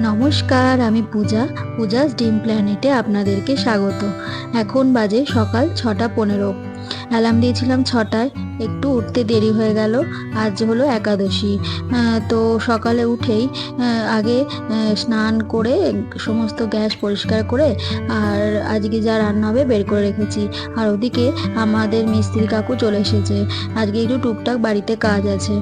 নমস্কার, আমি পূজাস ড্রিম প্ল্যানেটে আপনাদেরকে স্বাগত। এখন বাজে সকাল 6:15। অ্যালার্ম দিয়েছিলাম 6টায়, একটু উঠতে দেরি হয়ে গেল। আজ হলো একাদশী। তো সকালে উঠেই আগে স্নান করে সমস্ত গ্যাস পরিষ্কার করে আর আজকে যা রান্না হবে বের করে রেখেছি। আর ওদিকে আমাদের মিস্ত্রি কাকু চলে এসেছে। আজকে একটু টুকটাক বাড়িতে কাজ আছে।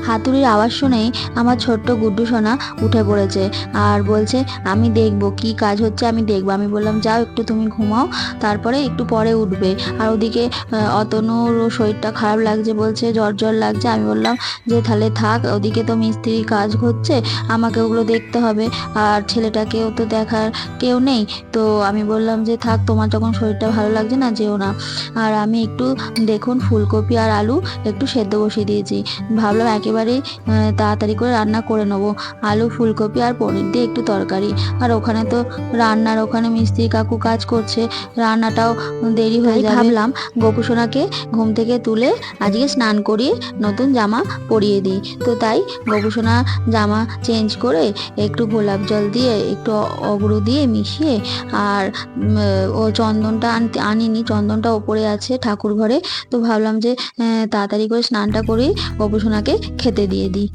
হাতুড়ির আওয়াজ শুনেই আমার ছোট্ট গুড্ডু সোনা উঠে পড়েছে আর বলছে আমি দেখবো কি কাজ হচ্ছে, আমি দেখবো। আমি বললাম যাও একটু তুমি ঘুমাও, তারপরে একটু পরে উঠবে। আর ওদিকে অতনুর শরীরটা খারাপ লাগছে, বলছে জ্বর জ্বর লাগছে। আমি বললাম যে তাহলে থাক, ওদিকে তো মিস্ত্রি কাজ হচ্ছে, আমাকে ওগুলো দেখতে হবে, আর ছেলেটাকেও তো দেখার কেউ নেই। তো আমি বললাম যে থাক, তোমার যখন শরীরটা ভালো লাগছে না, যেও না। আর আমি একটু দেখুন ফুলকপি আর আলু একটু সেদ্ধ বসিয়ে দিয়েছি। ভাবলাম একেবারেই তাড়াতাড়ি করে রান্না করে নেবো। আলু, ফুলকপি আর পনির দিয়ে একটু তরকারি। আর ওখানে তো ওখানে মিস্ত্রি কাকু কাজ করছে, রান্নাটাও দেরি হয়ে যাবে। ভাবলাম গোপুসোনাকে ঘুম থেকে তুলে আজকে স্নান করিয়ে নতুন জামা পরিয়ে দিই। তো তাই গোপুসোনা জামা চেঞ্জ করে একটু গোলাপ জল দিয়ে একটু অগরু দিয়ে মিশিয়ে, আর ও চন্দনটা আনিনি, চন্দনটা ওপরে আছে ঠাকুর ঘরে। তো ভাবলাম যে তাড়াতাড়ি করে স্নানটা করি, গোপুসোনাকে খেতে দিয়ে দিই।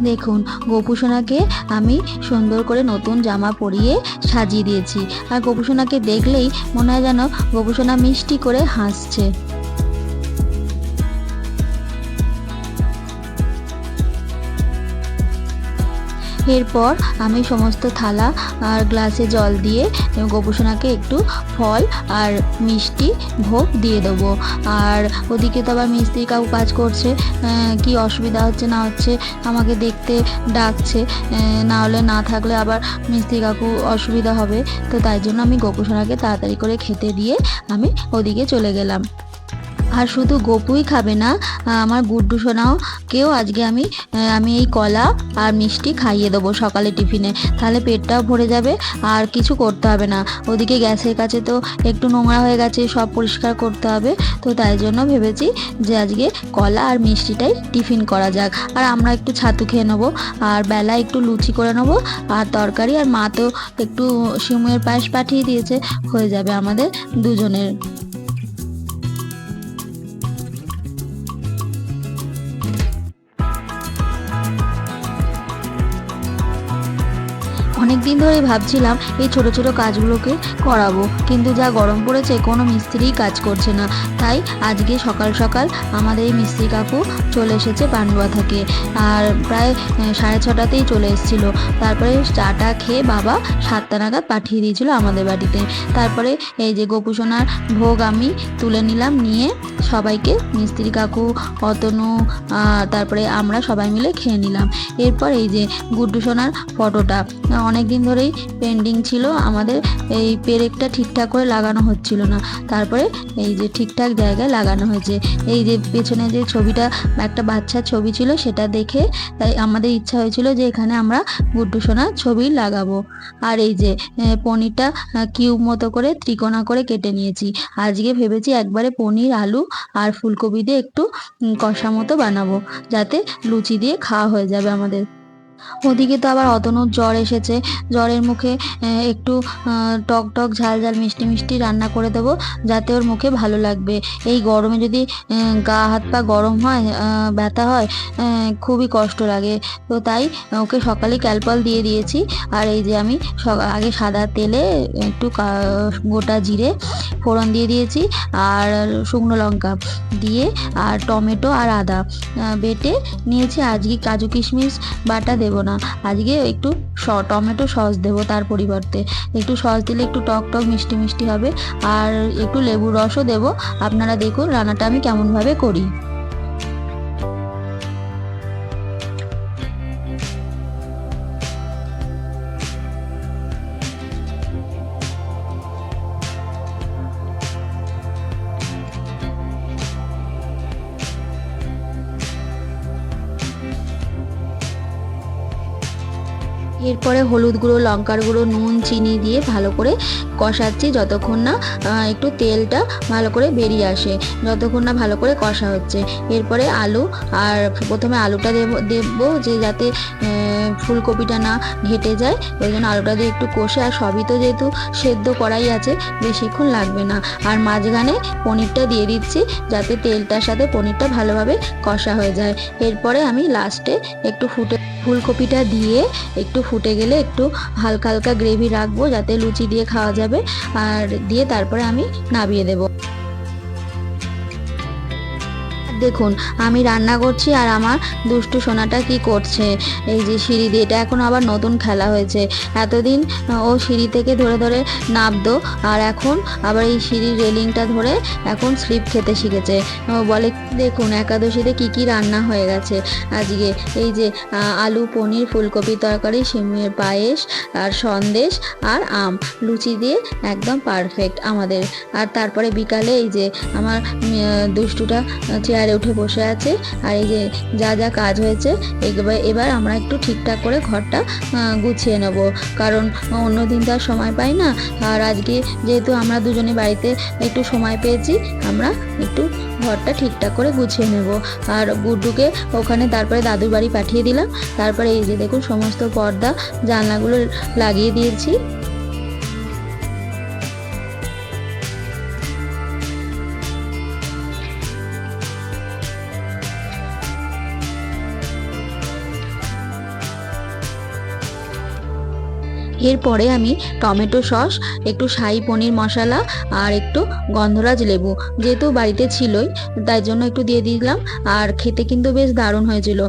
দেখুন গোপুসোনাকে আমি সুন্দর করে নতুন জামা পরিয়ে সাজিয়ে দিয়েছি। আর গোপুসোনাকে দেখলেই মনে হয় যেন গোপুসোনা মিষ্টি করে হাসছে। এরপর আমি সমস্ত থালা আর গ্লাসে জল দিয়ে গোপুসোনাকে একটু ফল আর মিষ্টি ভোগ দিয়ে দেবো। আর ওদিকে তো আবার মিস্ত্রি কাকু কাজ করছে, কি অসুবিধা হচ্ছে না হচ্ছে আমাকে দেখতে ডাকছে, না হলে না থাকলে আবার মিস্ত্রি কাকু অসুবিধা হবে। তো তাই জন্য আমি গোপুসোনাকে তাড়াতাড়ি করে খেতে দিয়ে আমি ওদিকে চলে গেলাম। আর শুধু গপুই খাবে না, আমার গুড্ডু সোনাও কেউ আজকে আমি এই কলা আর মিষ্টি খাইয়ে দেবো সকালে টিফিনে, তাহলে পেটটাও ভরে যাবে আর কিছু করতে হবে না। ওদিকে গ্যাসের কাছে তো একটু নোংরা হয়ে গেছে, সব পরিষ্কার করতে হবে। তো তাই জন্য ভেবেছি যে আজকে কলা আর মিষ্টিটাই টিফিন করা যাক। আর আমরা একটু ছাতু খেয়ে নেবো, আর বেলা একটু লুচি করে নেবো আর তরকারি। আর মা তো একটু সিমুয়ের পায়েস পাঠিয়ে দিয়েছে, হয়ে যাবে আমাদের দুজনের। অনেক দিন ধরে ভাবছিলাম এই ছোট ছোট কাজগুলোকে করাবো, কিন্তু যা গরম পড়েছে কোনো মিস্ত্রিই কাজ করছে না। তাই আজকে সকাল সকাল আমাদের এই মিস্ত্রি কাকু চলে এসেছে পান্ডুয়া থেকে, আর প্রায় 6:30তেই চলে এসেছিল। তারপরে চাটা খেয়ে বাবা 7টা নাগাদ পাঠিয়ে দিয়েছিল আমাদের বাড়িতে। তারপরে এই যে গোপুসোনার ভোগ আমি তুলে নিলাম, নিয়ে সবাইকে মিস্ত্রি কাকু, অতনু, তারপরে আমরা সবাই মিলে খেয়ে নিলাম। এরপর এই যে গুড্ডু সোনার ফটোটা অনেক দিন ধরেই পেন্ডিং ছিল, আমাদের এই পেরেকটা ঠিকঠাক করে লাগানো হচ্ছিল না। তারপরে এই যে ঠিকঠাক জায়গায় লাগানো হয়েছে। এই যে পেছনে যে ছবিটা, একটা বাচ্চার ছবি ছিল, সেটা দেখে তাই আমাদের ইচ্ছা হয়েছিল যে এখানে আমরা গুড্ডু সোনার ছবি লাগাবো। আর এই যে পনিরটা কিউব মতো করে ত্রিকোণা করে কেটে নিয়েছি। আজকে ভেবেছি একবারে পনির, আলু আর ফুলকপি দিয়ে একটু কষা মতো বানাবো, যাতে লুচি দিয়ে খাওয়া হয়ে যাবে আমাদের। ওদিকে তো আবার অতনুর জ্বর এসেছে, জ্বরের মুখে একটু টক টক ঝাল ঝাল মিষ্টি মিষ্টি রান্না করে দেবো, যাতে ওর মুখে ভালো লাগবে। এই গরমে যদি গা হাত পা গরম হয়, ব্যথা হয়, খুবই কষ্ট লাগে। তো তাই ওকে সকালে ক্যালপল দিয়ে দিয়েছি। আর এই যে আমি আগে সাদা তেলে একটু গোটা জিরে ফোড়ন দিয়ে দিয়েছি, আর শুকনো লঙ্কা দিয়ে, আর টমেটো আর আদা বেটে নিয়েছি। আজকে কাজু কিশমিশ বাটা দেবো না, আজকে একটু টমেটো সস দেবো, তার পরিবর্তে একটু সস দিলে একটু টক টক মিষ্টি মিষ্টি হবে। আর একটু লেবুর রসও দেবো। আপনারা দেখুন রান্নাটা আমি কেমনভাবে করি। এরপরে হলুদ গুঁড়ো, লঙ্কার গুঁড়ো, নুন, চিনি দিয়ে ভালো করে কষাচ্ছি যতক্ষণ না একটু তেলটা ভালো করে বেরিয়ে আসে, যতক্ষণ না ভালো করে কষা হচ্ছে। এরপরে আলু, আর প্রথমে আলুটা দেবো যে যাতে ফুলকপিটা না ঘেটে যায়, ওই জন্য আলুটা দিয়ে একটু কষে, আর সবই তো যেহেতু সেদ্ধ করাই আছে বেশিক্ষণ লাগবে না। আর মাঝখানে পনিরটা দিয়ে দিচ্ছি যাতে তেলটার সাথে পনিরটা ভালোভাবে কষা হয়ে যায়। এরপরে আমি লাস্টে একটু ফুলকপিটা দিয়ে একটু ফুটে গেলে একটু হালকা হালকা গ্রেভি রাখবো যাতে লুচি দিয়ে খাওয়া যাবে, আর দিয়ে তারপরে আমি নামিয়ে দেবো। দেখুন আমি রান্না করছি আর আমার দুষ্টু সোনাটা কি করছে, এই যে সিঁড়ি দিয়ে, এটা এখন আবার নতুন খেলা হয়েছে। এতদিন ও সিঁড়ি থেকে ধরে ধরে নামতো, আর এখন আবার এই সিঁড়ির রেলিংটা ধরে এখন স্লিপ খেতে শিখেছে। ও বলে দেখুন একাদশীতে কি কি রান্না হয়ে গেছে আজকে, এই যে আলু, পনির, ফুলকপি তরকারি, সিমের পায়েস, আর সন্দেশ, আর আম, লুচি দিয়ে একদম পারফেক্ট আমাদের। আর তারপরে বিকালে এই যে আমার দুষ্টুটা চেয়ারে উঠে বসে আছে, আর এই যে যা যা কাজ হয়েছে এবার আমরা একটু ঠিকঠাক করে ঘরটা গুছিয়ে নেব, কারণ অন্যদিন তো আর সময় পাই না। আর আজকে যেহেতু আমরা দুজনে বাড়িতে একটু সময় পেয়েছি, আমরা একটু ঘরটা ঠিকঠাক করে গুছিয়ে নেব। আর গুড্ডুকে ওখানে তারপরে দাদুর বাড়ি পাঠিয়ে দিলাম। তারপরে এই যে দেখুন সমস্ত পর্দা জানলাগুলো লাগিয়ে দিয়েছি। এরপরে আমি টমেটো সস, একটু শাহি পনির মশলা, আর একটু গন্ধরাজ লেবু যেহেতু বাড়িতে ছিলই তাই জন্য একটু দিয়ে দিলাম। আর খেতে কিন্তু বেশ দারুণ হয়েছিল,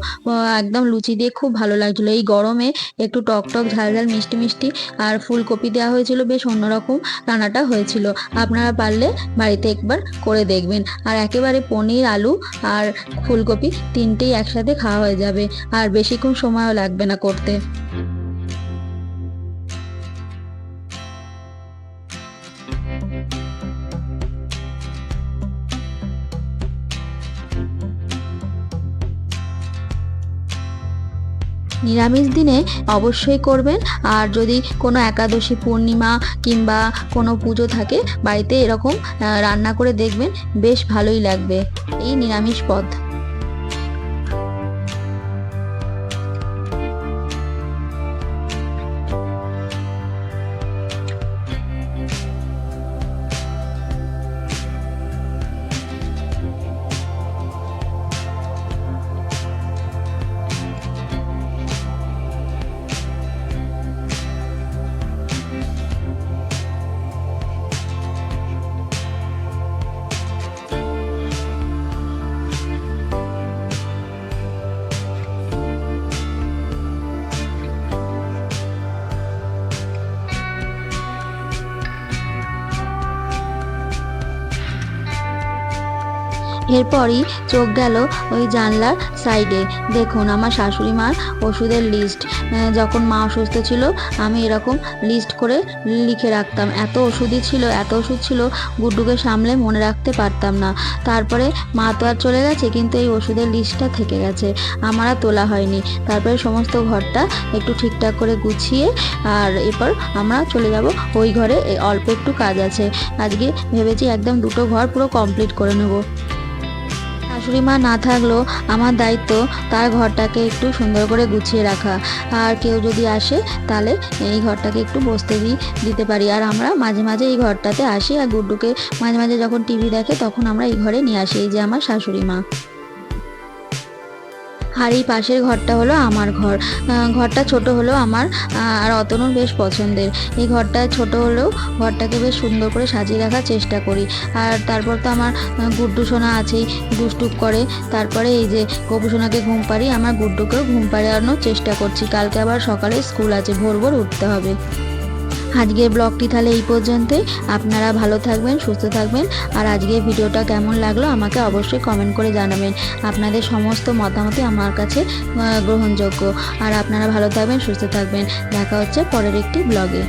একদম লুচি দিয়ে খুব ভালো লাগছিল। এই গরমে একটু টক টক ঝাল ঝাল মিষ্টি মিষ্টি আর ফুলকপি দেওয়া হয়েছিল, বেশ অন্যরকম রান্নাটা হয়েছিল। আপনারা পারলে বাড়িতে একবার করে দেখবেন। আর একেবারে পনির, আলু আর ফুলকপি তিনটেই একসাথে খাওয়া হয়ে যাবে, আর বেশিক্ষণ সময়ও লাগবে না করতে। নিরামিষ দিনে অবশ্যই করবেন। আর যদি কোনো একাদশী, পূর্ণিমা কিংবা কোনো পুজো থাকে বাড়িতে এরকম রান্না করে দেখবেন, বেশ ভালোই লাগবে এই নিরামিষ পদ। এরপরই চোখ গেল ওই জানলার সাইডে। দেখুন আমার শাশুড়ি মার ওষুধের লিস্ট, যখন মা অসুস্থ ছিল আমি এরকম লিস্ট করে লিখে রাখতাম। এত ওষুধই ছিল, এত ওষুধ ছিল, গুড্ডুকে সামলে মনে রাখতে পারতাম না। তারপরে মা তো আর চলে গেছে, কিন্তু এই ওষুধের লিস্টটা থেকে গেছে, আমার আর তোলা হয়নি। তারপরে সমস্ত ঘরটা একটু ঠিকঠাক করে গুছিয়ে আর এরপর আমরা চলে যাব ওই ঘরে। অল্প একটু কাজ আছে, আজকে ভেবেছি একদম দুটো ঘর পুরো কমপ্লিট করে নেব। শাশুড়ি মা না থাকলেও আমার দায়িত্ব তার ঘরটাকে একটু সুন্দর করে গুছিয়ে রাখা। আর কেউ যদি আসে তাহলে এই ঘরটাকে একটু বসতে দিতে পারি। আর আমরা মাঝে মাঝে এই ঘরটাতে আসি, আর গুড্ডুকে মাঝে মাঝে যখন টিভি দেখে তখন আমরা এই ঘরে নিয়ে আসি। এই যে আমার শাশুড়ি মা। আর এই পাশের ঘরটা হলো আমার ঘর। ঘরটা ছোট হলেও আমার আর অতনুর বেশ পছন্দের। এই ঘরটা ছোট হলেও ঘরটাকে বেশ সুন্দর করে সাজিয়ে রাখার চেষ্টা করি। আর তারপর তো আমার গুড্ডু সোনা আছেই, দুষ্টুপ করে। তারপরে এই যে গপু সোনাকে ঘুম পাড়িয়ে আমার গুড্ডুকেও ঘুম পাড়ানোর চেষ্টা করছি। কালকে আবার সকালে স্কুল আছে, ভোর ভোর উঠতে হবে। আজকের ব্লগটি তাহলে এই পর্যন্তই। আপনারা ভালো থাকবেন, সুস্থ থাকবেন। আর আজকের ভিডিওটা কেমন লাগলো আমাকে অবশ্যই কমেন্ট করে জানাবেন। আপনাদের সমস্ত মতামতই আমার কাছে গ্রহণযোগ্য। আর আপনারা ভালো থাকবেন, সুস্থ থাকবেন। দেখা হচ্ছে পরের একটি ব্লগে।